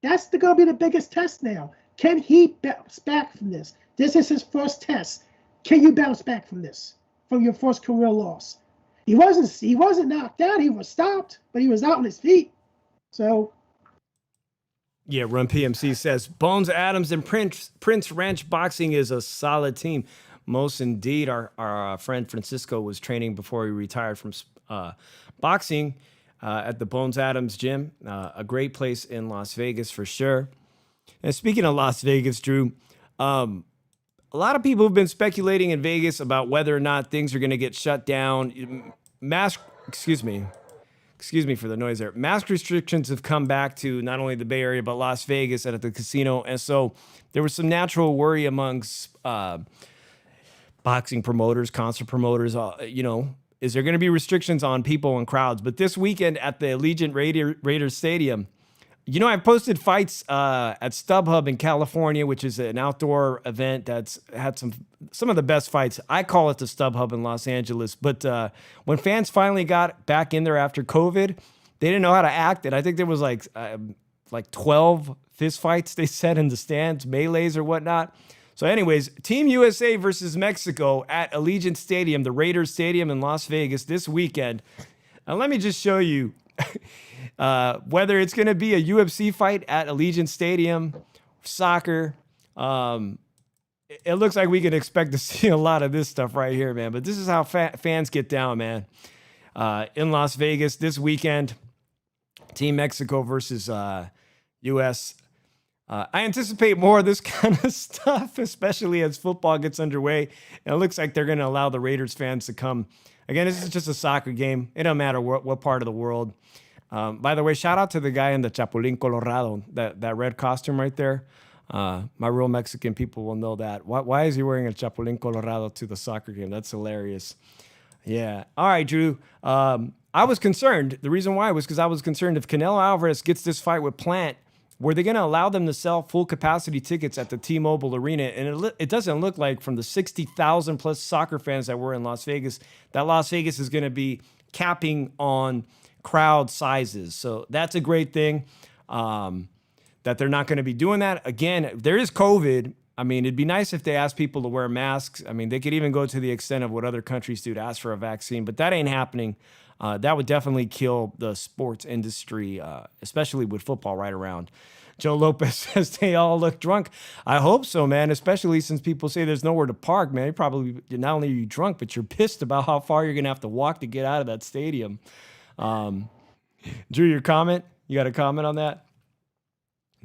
That's gonna be the biggest test now. Can he bounce back from this? This is his first test. Can you bounce back from this? From your first career loss? He wasn't knocked out. He was stopped, but he was out on his feet. So. Yeah, Run PMC says Bones Adams and Prince Ranch Boxing is a solid team. Most indeed. Our friend Francisco was training before he retired from boxing at the Bones Adams gym. A great place in Las Vegas for sure. And speaking of Las Vegas, Drew, a lot of people have been speculating in Vegas about whether or not things are going to get shut down. Excuse me for the noise there. Mask restrictions have come back to not only the Bay Area, but Las Vegas and at the casino. And so there was some natural worry amongst boxing promoters, concert promoters, is there going to be restrictions on people and crowds? But this weekend at the Allegiant Raiders Stadium, I posted fights at StubHub in California, which is an outdoor event that's had some of the best fights. I call it the StubHub in Los Angeles. But when fans finally got back in there after COVID, they didn't know how to act. And I think there was like 12 fist fights, they said, in the stands, melees or whatnot. So anyways, Team USA versus Mexico at Allegiant Stadium, the Raiders Stadium in Las Vegas this weekend. Now let me just show you whether it's going to be a UFC fight at Allegiant Stadium, soccer. It looks like we can expect to see a lot of this stuff right here, man. But this is how fans get down, man. In Las Vegas this weekend, Team Mexico versus U.S. I anticipate more of this kind of stuff, especially as football gets underway. And it looks like they're going to allow the Raiders fans to come. Again, this is just a soccer game. It don't matter what part of the world. By the way, shout out to the guy in the Chapulín Colorado, that red costume right there. My real Mexican people will know that. Why is he wearing a Chapulín Colorado to the soccer game? That's hilarious. Yeah. All right, Drew. I was concerned. The reason why was because I was concerned if Canelo Alvarez gets this fight with Plant, were they going to allow them to sell full capacity tickets at the T-Mobile Arena? And it doesn't look like, from the 60,000 plus soccer fans that were in Las Vegas, that Las Vegas is going to be capping on crowd sizes. So that's a great thing, that they're not going to be doing that. Again, there is COVID. I mean, it'd be nice if they asked people to wear masks. I mean, they could even go to the extent of what other countries do to ask for a vaccine, but that ain't happening. That would definitely kill the sports industry, especially with football right around. Joe Lopez says they all look drunk. I hope so, man, especially since people say there's nowhere to park, man. You probably, not only are you drunk, but you're pissed about how far you're going to have to walk to get out of that stadium. Drew, your comment? You got a comment on that?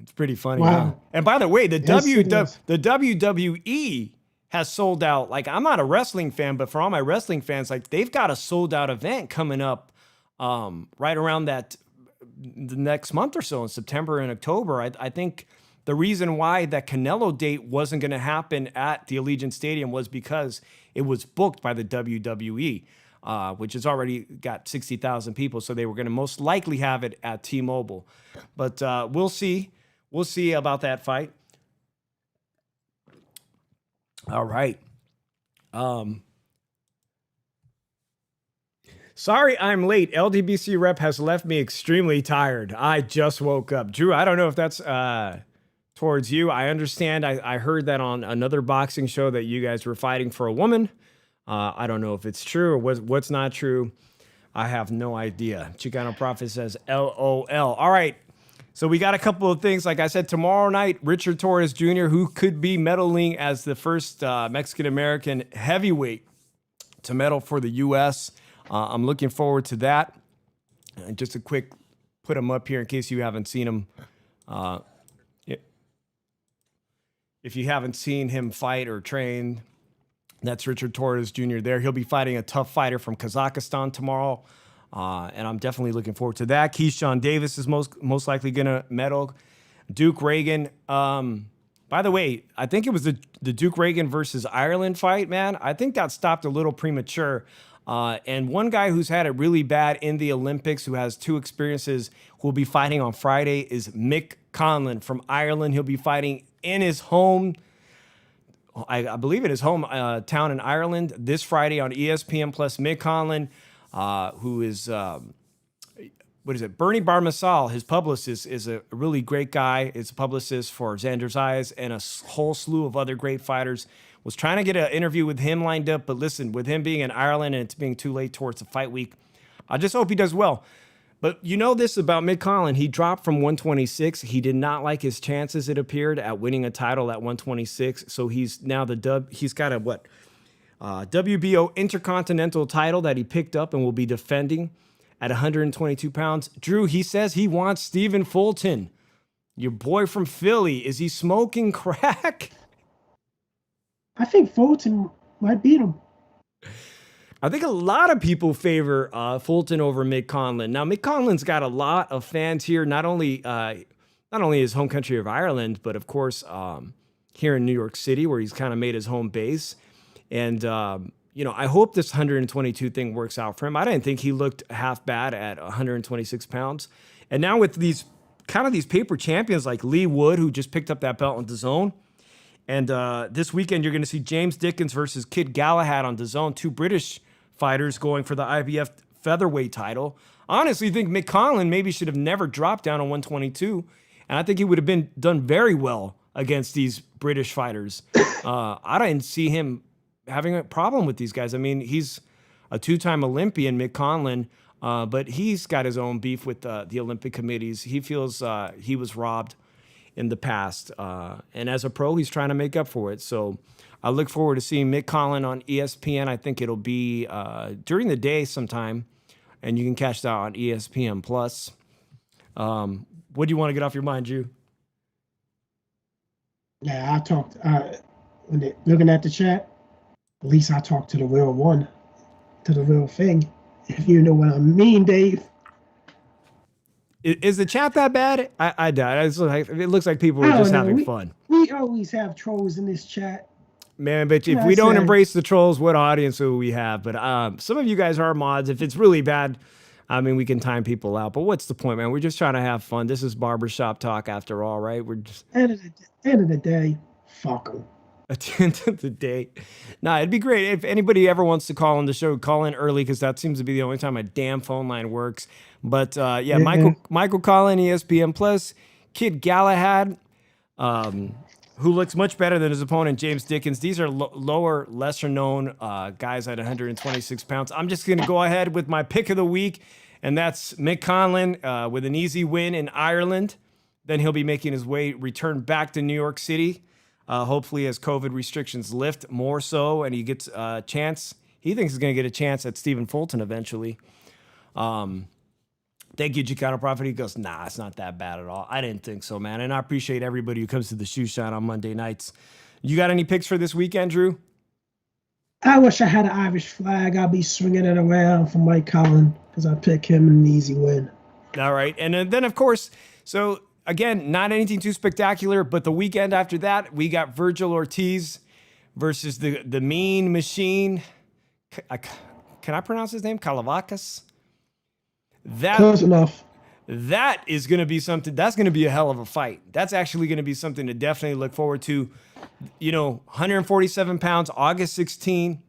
It's pretty funny. Wow. Huh? And by the way, the Yes, the WWE has sold out. Like, I'm not a wrestling fan, but for all my wrestling fans, like, they've got a sold out event coming up right around the next month or so in September and October. I think the reason why that Canelo date wasn't going to happen at the Allegiant Stadium was because it was booked by the WWE, which has already got 60,000 people. So they were going to most likely have it at T-Mobile. But we'll see. We'll see about that fight. All right. Sorry I'm late. LDBC rep has left me extremely tired. I just woke up. Drew, I don't know if that's towards you. I understand. I heard that on another boxing show that you guys were fighting for a woman. I don't know if it's true or what's not true. I have no idea. Chicano Prophet says LOL. All right. So we got a couple of things. Like I said, tomorrow night, Richard Torres Jr., who could be medaling as the first Mexican-American heavyweight to medal for the U.S. I'm looking forward to that. And just a quick put him up here in case you haven't seen him. If you haven't seen him fight or train, that's Richard Torres Jr. there. He'll be fighting a tough fighter from Kazakhstan tomorrow. And I'm definitely looking forward to that. Keyshawn Davis is most likely going to medal. Duke Reagan. By the way, I think it was the Duke Reagan versus Ireland fight, man. I think that stopped a little premature. And one guy who's had it really bad in the Olympics, who has 2 experiences, who will be fighting on Friday, is Mick Conlan from Ireland. He'll be fighting in his home, I believe in his home town in Ireland, this Friday on ESPN Plus. Mick Conlan, who is, Bernie Barmasal, his publicist, is a really great guy. Is a publicist for Xander Zayas and a whole slew of other great fighters. Was trying to get an interview with him lined up, but listen, with him being in Ireland and it's being too late towards the fight week, I just hope he does well. But you know this about Mick Conlan, he dropped from 126. He did not like his chances, it appeared, at winning a title at 126. So he's now he's got a WBO Intercontinental title that he picked up and will be defending at 122 pounds. Drew, he says he wants Stephen Fulton, your boy from Philly. Is he smoking crack? I think Fulton might beat him. I think a lot of people favor Fulton over Mick Conlan. Now, Mick Conlan's got a lot of fans here, not only his home country of Ireland, but of course here in New York City, where he's kind of made his home base. And I hope this 122 thing works out for him. I didn't think he looked half bad at 126 pounds. And now with these paper champions like Lee Wood, who just picked up that belt on DAZN. And this weekend, you're going to see James Dickens versus Kid Galahad on DAZN, 2 British fighters going for the IBF featherweight title. I honestly think Mick Conlan maybe should have never dropped down on 122, and I think he would have done very well against these British fighters. I didn't see him having a problem with these guys. I mean, he's a 2-time Olympian, Mick Conlan, but he's got his own beef with the Olympic committees. He feels he was robbed in the past. And as a pro, he's trying to make up for it. So I look forward to seeing Mick Conlan on ESPN. I think it'll be during the day sometime, and you can catch that on ESPN Plus. What do you want to get off your mind, Drew? Yeah, I talked, when they're looking at the chat, at least I talked to the real one, to the real thing, if you know what I mean, Dave. Is the chat that bad? I doubt it. It looks like people are just having fun. We always have trolls in this chat. Man, but if we don't embrace the trolls, what audience will we have? But some of you guys are mods. If it's really bad, I mean, we can time people out. But what's the point, man? We're just trying to have fun. This is barbershop talk after all, right? We're just... End of the day, fuck them. At the end of the day. Nah, it'd be great. If anybody ever wants to call in the show, call in early, because that seems to be the only time my damn phone line works. But yeah, Michael Collin, ESPN Plus, Kid Galahad, who looks much better than his opponent, James Dickens. These are lower, lesser-known guys at 126 pounds. I'm just going to go ahead with my pick of the week, and that's Mick Conlan with an easy win in Ireland. Then he'll be making his return back to New York City, hopefully as COVID restrictions lift more so, and he gets a chance. He thinks he's going to get a chance at Stephen Fulton eventually. Thank you, Chicano Prophet. He goes, nah, it's not that bad at all. I didn't think so, man. And I appreciate everybody who comes to the Shoeshine on Monday nights. You got any picks for this weekend, Drew? I wish I had an Irish flag. I'll be swinging it around for Mike Conlan, because I pick him in an easy win. All right. And then, of course, so again, not anything too spectacular, but the weekend after that, we got Virgil Ortiz versus the Mean Machine. Can I pronounce his name? Kalavakis? Close enough. That is going to be something. That's going to be a hell of a fight. That's actually going to be something to definitely look forward to. 147 pounds, August 16.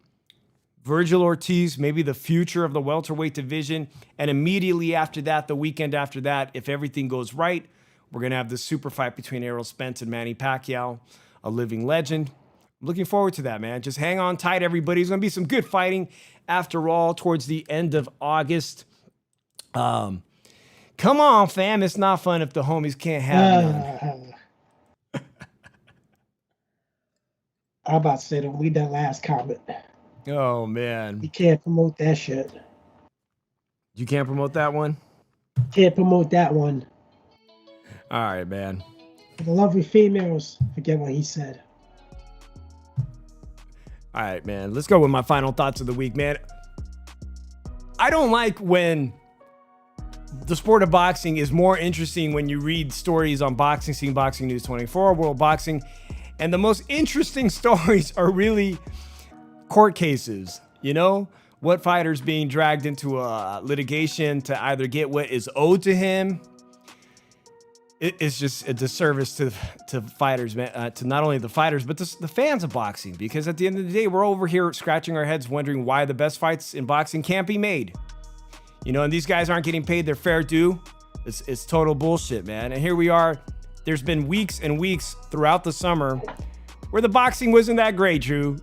Virgil Ortiz, maybe the future of the welterweight division. And immediately after that, the weekend after that, if everything goes right, we're going to have this super fight between Errol Spence and Manny Pacquiao, a living legend. I'm looking forward to that, man. Just hang on tight, everybody. There's going to be some good fighting after all towards the end of August. Come on, fam. It's not fun if the homies can't have none. I'm about to say, don't read that last comment. Oh, man. You can't promote that shit. You can't promote that one? Can't promote that one. All right, man. For the lovely females, forget what he said. All right, man. Let's go with my final thoughts of the week, man. I don't like when the sport of boxing is more interesting when you read stories on Boxing Scene, Boxing News 24, World Boxing, and the most interesting stories are really court cases, you know? What fighter's being dragged into a litigation to either get what is owed to him. It's just a disservice to fighters, man, to not only the fighters, but the fans of boxing. Because at the end of the day, we're over here scratching our heads wondering why the best fights in boxing can't be made. You know, and these guys aren't getting paid their fair due. It's total bullshit, man. And here we are. There's been weeks and weeks throughout the summer where the boxing wasn't that great, Drew.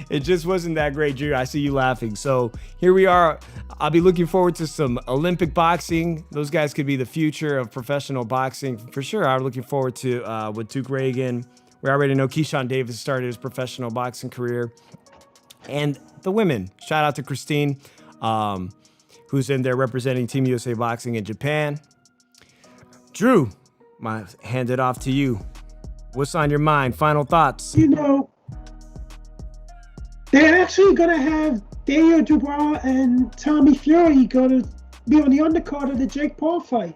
It just wasn't that great, Drew. I see you laughing. So here we are. I'll be looking forward to some Olympic boxing. Those guys could be the future of professional boxing for sure. I'm looking forward to with Duke Reagan. We already know Keyshawn Davis started his professional boxing career. And the women. Shout out to Christine, who's in there representing Team USA Boxing in Japan. Drew, I hand it off to you. What's on your mind? Final thoughts? You know, they're actually going to have Daniel Dubois and Tommy Fury going to be on the undercard of the Jake Paul fight.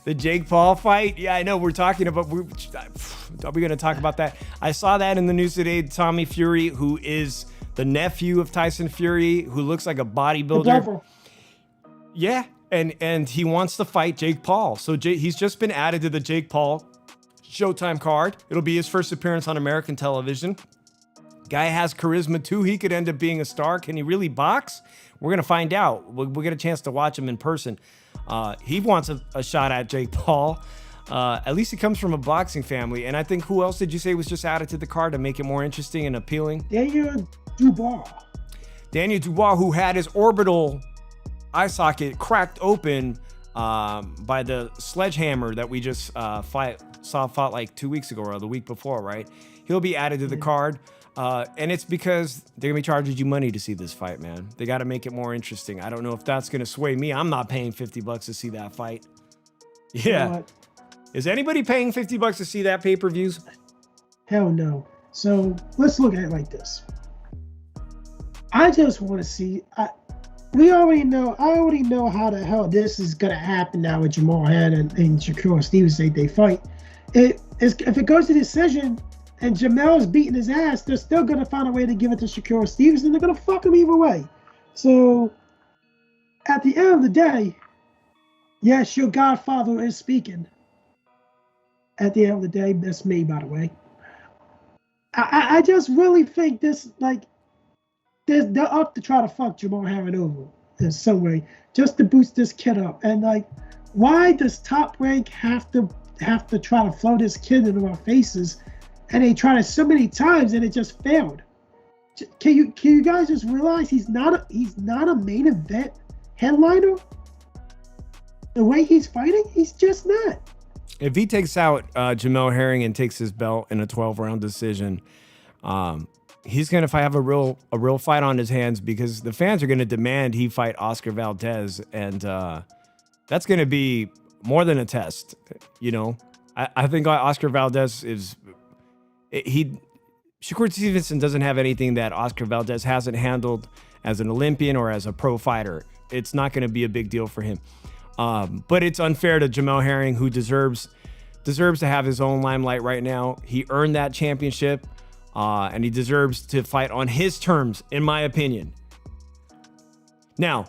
The Jake Paul fight? Yeah, I know. We're talking about... Are we going to talk about that? I saw that in the news today. Tommy Fury, who is the nephew of Tyson Fury, who looks like a bodybuilder. Yeah, and he wants to fight Jake Paul. So he's just been added to the Jake Paul Showtime card. It'll be his first appearance on American television. Guy has charisma too. He could end up being a star. Can he really box? We're going to find out. We'll get a chance to watch him in person. He wants a shot at Jake Paul. At least he comes from a boxing family. And I think, who else did you say was just added to the card to make it more interesting and appealing? Daniel Dubois. Daniel Dubois, who had his orbital eye socket cracked open by the sledgehammer that we just fought like 2 weeks ago or the week before, right? He'll be added to the card. And it's because they're going to be charging you money to see this fight, man. They got to make it more interesting. I don't know if that's going to sway me. I'm not paying $50 to see that fight. Yeah. You know what? Is anybody paying $50 to see that pay-per-views? Hell no. So let's look at it like this. I just want to see. I already know how the hell this is going to happen now with Jamel Herring and Shakur Stevenson. They fight. If it goes to decision, and Jamel's beating his ass, they're still going to find a way to give it to Shakur Stevenson. They're going to fuck him either way. So, at the end of the day, yes, your godfather is speaking. At the end of the day, that's me, by the way. I just really think this, like, they're up to try to fuck Jamel Herring over in some way, just to boost this kid up. And, like, why does Top Rank have to try to throw this kid into our faces? And they tried it so many times and it just failed. Can you guys just realize he's not a main event headliner? The way he's fighting, he's just not. If he takes out Jamel Herring and takes his belt in a 12-round decision, he's gonna have a real fight on his hands, because the fans are gonna demand he fight Oscar Valdez, and that's gonna be more than a test. You know, I think Oscar Valdez is. Shakur Stevenson doesn't have anything that Oscar Valdez hasn't handled as an Olympian or as a pro fighter. It's not going to be a big deal for him. But it's unfair to Jamel Herring, who deserves to have his own limelight right now. He earned that championship, and he deserves to fight on his terms, in my opinion. Now,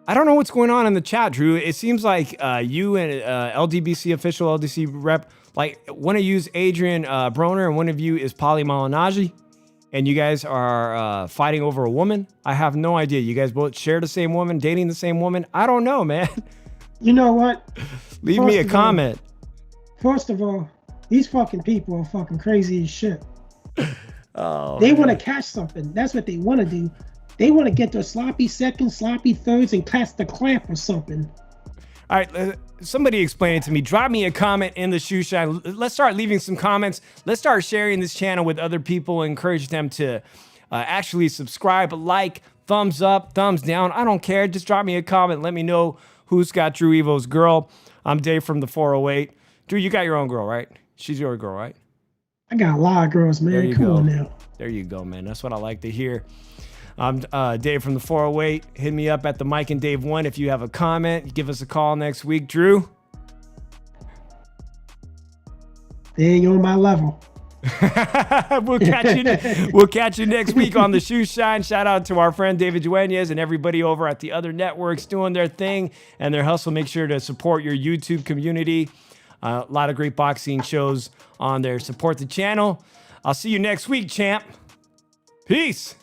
I don't know what's going on in the chat, Drew. It seems like you and LDBC official, LDC rep, like, one of you is Adrian Broner and one of you is Paulie Malignaggi, and you guys are fighting over a woman. I have no idea. You guys both share the same woman, dating the same woman? I don't know, man. You know what? Leave me a comment. First of all, these fucking people are fucking crazy as shit. Oh, they want to catch something. That's what they want to do. They want to get their sloppy seconds, sloppy thirds, and catch the clamp or something. All right, somebody explain it to me. Drop me a comment in the Shoeshine. Let's start leaving some comments. Let's start sharing this channel with other people. Encourage them to actually subscribe, like, thumbs up, thumbs down. I don't care. Just drop me a comment. Let me know who's got Drew Evo's girl. I'm Dave from the 408. Drew, you got your own girl, right? She's your girl, right? I got a lot of girls, man. There you Come go. on now. There you go, man. That's what I like to hear. I'm Dave from the 408. Hit me up at the Mike and Dave 1 if you have a comment. Give us a call next week. Drew? They ain't on my level. We'll catch you next week on the Shoeshine. Shout out to our friend David Duenas and everybody over at the other networks doing their thing and their hustle. Make sure to support your YouTube community. A lot of great boxing shows on there. Support the channel. I'll see you next week, champ. Peace.